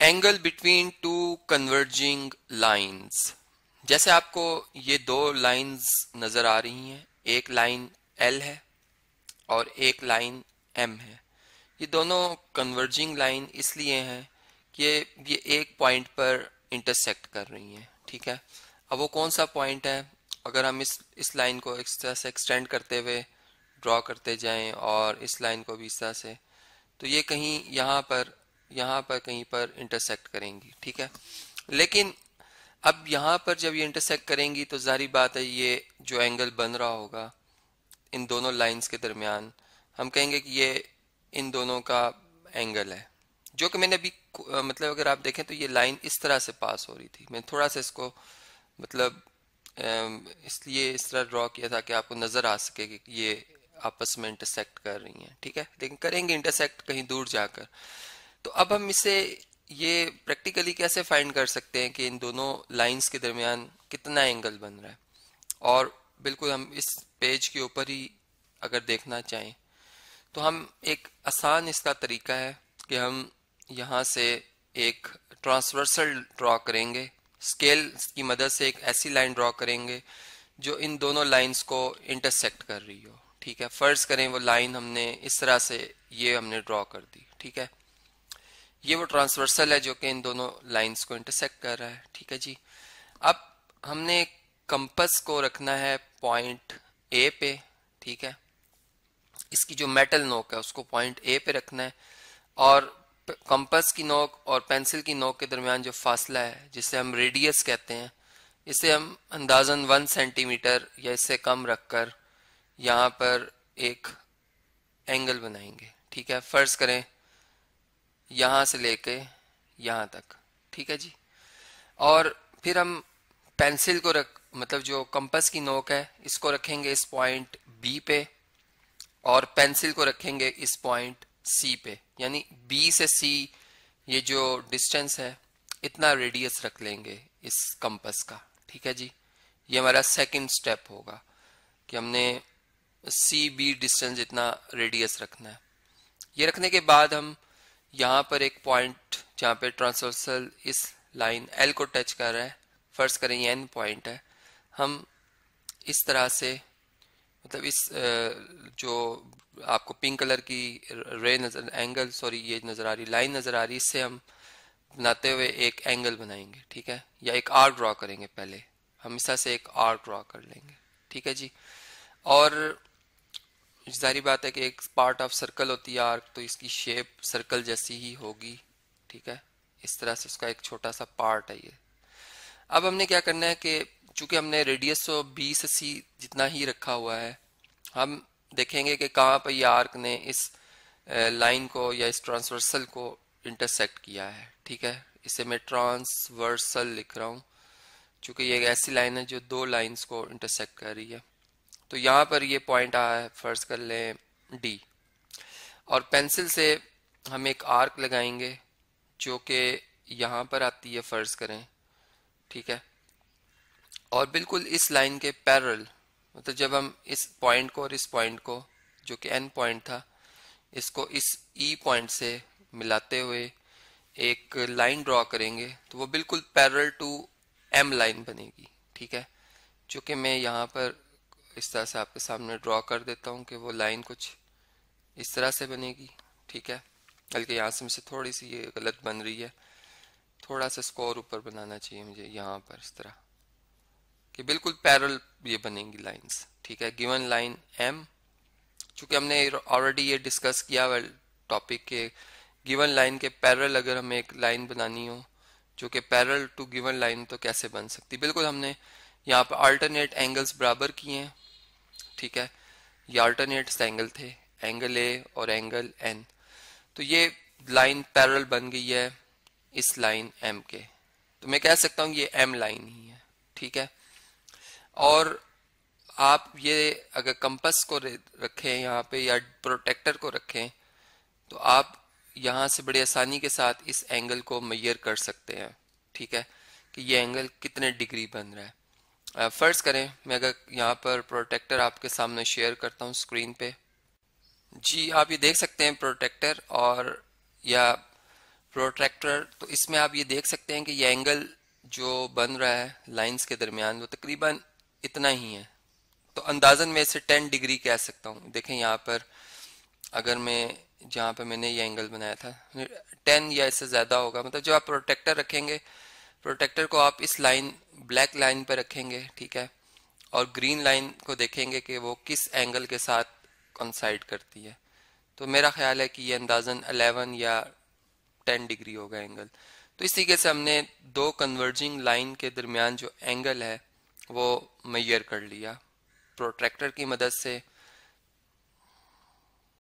Angle between two converging lines. जैसे आपको ये दो लाइंस नजर आ रही हैं, एक लाइन एल है और एक लाइन एम है। ये दोनों कन्वर्जिंग लाइन इसलिए हैं कि ये एक पॉइंट पर इंटरसेक्ट कर रही हैं। ठीक है, अब वो कौन सा पॉइंट है? अगर हम इस लाइन को इस तरह से एक्सटेंड करते हुए ड्रॉ करते जाएं और इस लाइन को भी इस तरह से, तो ये कहीं यहाँ पर कहीं पर इंटरसेक्ट करेंगी। ठीक है, लेकिन अब यहाँ पर जब ये इंटरसेक्ट करेंगी तो जारी बात है ये जो एंगल बन रहा होगा इन दोनों लाइंस के दरमियान, हम कहेंगे कि ये इन दोनों का एंगल है। जो कि मैंने अभी मतलब अगर आप देखें तो ये लाइन इस तरह से पास हो रही थी। मैं थोड़ा सा इसको मतलब इसलिए इस तरह ड्रॉ किया था कि आपको नजर आ सके कि ये आपस में इंटरसेक्ट कर रही हैं। ठीक है, लेकिन करेंगे इंटरसेक्ट कहीं दूर जाकर। तो अब हम इसे ये प्रैक्टिकली कैसे फाइंड कर सकते हैं कि इन दोनों लाइंस के दरमियान कितना एंगल बन रहा है? और बिल्कुल हम इस पेज के ऊपर ही अगर देखना चाहें तो हम एक आसान इसका तरीका है कि हम यहाँ से एक ट्रांसवर्सल ड्रॉ करेंगे, स्केल की मदद से एक ऐसी लाइन ड्रॉ करेंगे जो इन दोनों लाइंस को इंटरसेक्ट कर रही हो। ठीक है, फर्ज करें वो लाइन हमने इस तरह से ये हमने ड्रॉ कर दी। ठीक है, ये वो ट्रांसवर्सल है जो कि इन दोनों लाइंस को इंटरसेक्ट कर रहा है। ठीक है जी, अब हमने कंपस को रखना है पॉइंट ए पे। ठीक है, इसकी जो मेटल नोक है उसको पॉइंट ए पे रखना है और कंपस की नोक और पेंसिल की नोक के दरमियान जो फासला है जिसे हम रेडियस कहते हैं, इसे हम अंदाजन 1 सेंटीमीटर या इससे कम रखकर यहाँ पर एक एंगल बनाएंगे। ठीक है, फर्ज करें यहाँ से लेके यहाँ तक। ठीक है जी, और फिर हम पेंसिल को मतलब जो कंपस की नोक है इसको रखेंगे इस पॉइंट बी पे और पेंसिल को रखेंगे इस पॉइंट सी पे, यानी बी से सी ये जो डिस्टेंस है इतना रेडियस रख लेंगे इस कंपस का। ठीक है जी, ये हमारा सेकंड स्टेप होगा कि हमने सी बी डिस्टेंस इतना रेडियस रखना है। ये रखने के बाद हम यहाँ पर एक पॉइंट जहाँ पे ट्रांसवर्सल इस लाइन एल को टच कर रहा है, फर्ज करें ये एन पॉइंट है, हम इस तरह से मतलब इस जो आपको पिंक कलर की रे नजर एंगल सॉरी ये नजर आ रही लाइन नजर आ रही, इससे हम बनाते हुए एक एंगल बनाएंगे। ठीक है, या एक आर्क ड्रॉ करेंगे। पहले हम इस तरह से एक आर्क ड्रॉ कर लेंगे। ठीक है जी, और जाहिर बात है कि एक पार्ट ऑफ सर्कल होती है आर्क, तो इसकी शेप सर्कल जैसी ही होगी। ठीक है, इस तरह से इसका एक छोटा सा पार्ट है ये। अब हमने क्या करना है कि चूंकि हमने रेडियस तो बी से सी जितना ही रखा हुआ है, हम देखेंगे कि कहाँ पर ये आर्क ने इस लाइन को या इस ट्रांसवर्सल को इंटरसेक्ट किया है। ठीक है, इसे मैं ट्रांसवर्सल लिख रहा हूँ चूंकि ये एक ऐसी लाइन है जो दो लाइंस को इंटरसेक्ट कर रही है। तो यहाँ पर ये पॉइंट आया है, फर्ज कर लें डी, और पेंसिल से हम एक आर्क लगाएंगे जो कि यहाँ पर आती है, फर्ज करें। ठीक है, और बिल्कुल इस लाइन के पैरेलल, मतलब जब हम इस पॉइंट को और इस पॉइंट को जो कि एन पॉइंट था इसको इस ई पॉइंट से मिलाते हुए एक लाइन ड्रॉ करेंगे तो वो बिल्कुल पैरेलल टू एम लाइन बनेगी। ठीक है, जो कि मैं यहाँ पर इस तरह से आपके सामने ड्रॉ कर देता हूँ कि वो लाइन कुछ इस तरह से बनेगी। ठीक है, बल्कि यहाँ से मुझसे थोड़ी सी ये गलत बन रही है, थोड़ा सा स्कोर ऊपर बनाना चाहिए मुझे यहाँ पर इस तरह कि बिल्कुल पैरेलल ये बनेंगी लाइंस। ठीक है, गिवन लाइन एम, चूंकि हमने ऑलरेडी ये डिस्कस किया हुआ टॉपिक के गिवन लाइन के पैरेलल अगर हमें एक लाइन बनानी हो जो कि पैरेलल टू गिवन लाइन तो कैसे बन सकती। बिल्कुल हमने यहाँ पर अल्टरनेट एंगल्स बराबर किए हैं। ठीक है, ये अल्टरनेट एंगल थे, एंगल ए और एंगल एन, तो ये लाइन पैरेलल बन गई है इस लाइन एम के, तो मैं कह सकता हूँ ये एम लाइन ही है। ठीक है, और आप ये अगर कंपास को रखें यहाँ पे या प्रोटेक्टर को रखें तो आप यहाँ से बड़ी आसानी के साथ इस एंगल को मेजर कर सकते हैं। ठीक है, कि ये एंगल कितने डिग्री बन रहा है। फर्ज करें मैं अगर यहाँ पर प्रोटेक्टर आपके सामने शेयर करता हूँ स्क्रीन पे, जी आप ये देख सकते हैं प्रोटेक्टर, और या प्रोट्रैक्टर, तो इसमें आप ये देख सकते हैं कि ये एंगल जो बन रहा है लाइंस के दरमियान वो तकरीबन इतना ही है। तो अंदाजन मैं इसे 10 डिग्री कह सकता हूँ। देखें यहाँ पर, अगर मैं जहाँ पे मैंने ये एंगल बनाया था 10 या इससे ज़्यादा होगा। मतलब जब आप प्रोटेक्टर रखेंगे, प्रोटेक्टर को आप इस लाइन ब्लैक लाइन पर रखेंगे, ठीक है, और ग्रीन लाइन को देखेंगे कि वो किस एंगल के साथ कंसाइड करती है। तो मेरा ख्याल है कि ये अंदाजन 11 या 10 डिग्री होगा एंगल। तो इस तरीके से हमने दो कन्वर्जिंग लाइन के दरमियान जो एंगल है वो मेजर कर लिया प्रोट्रैक्टर की मदद से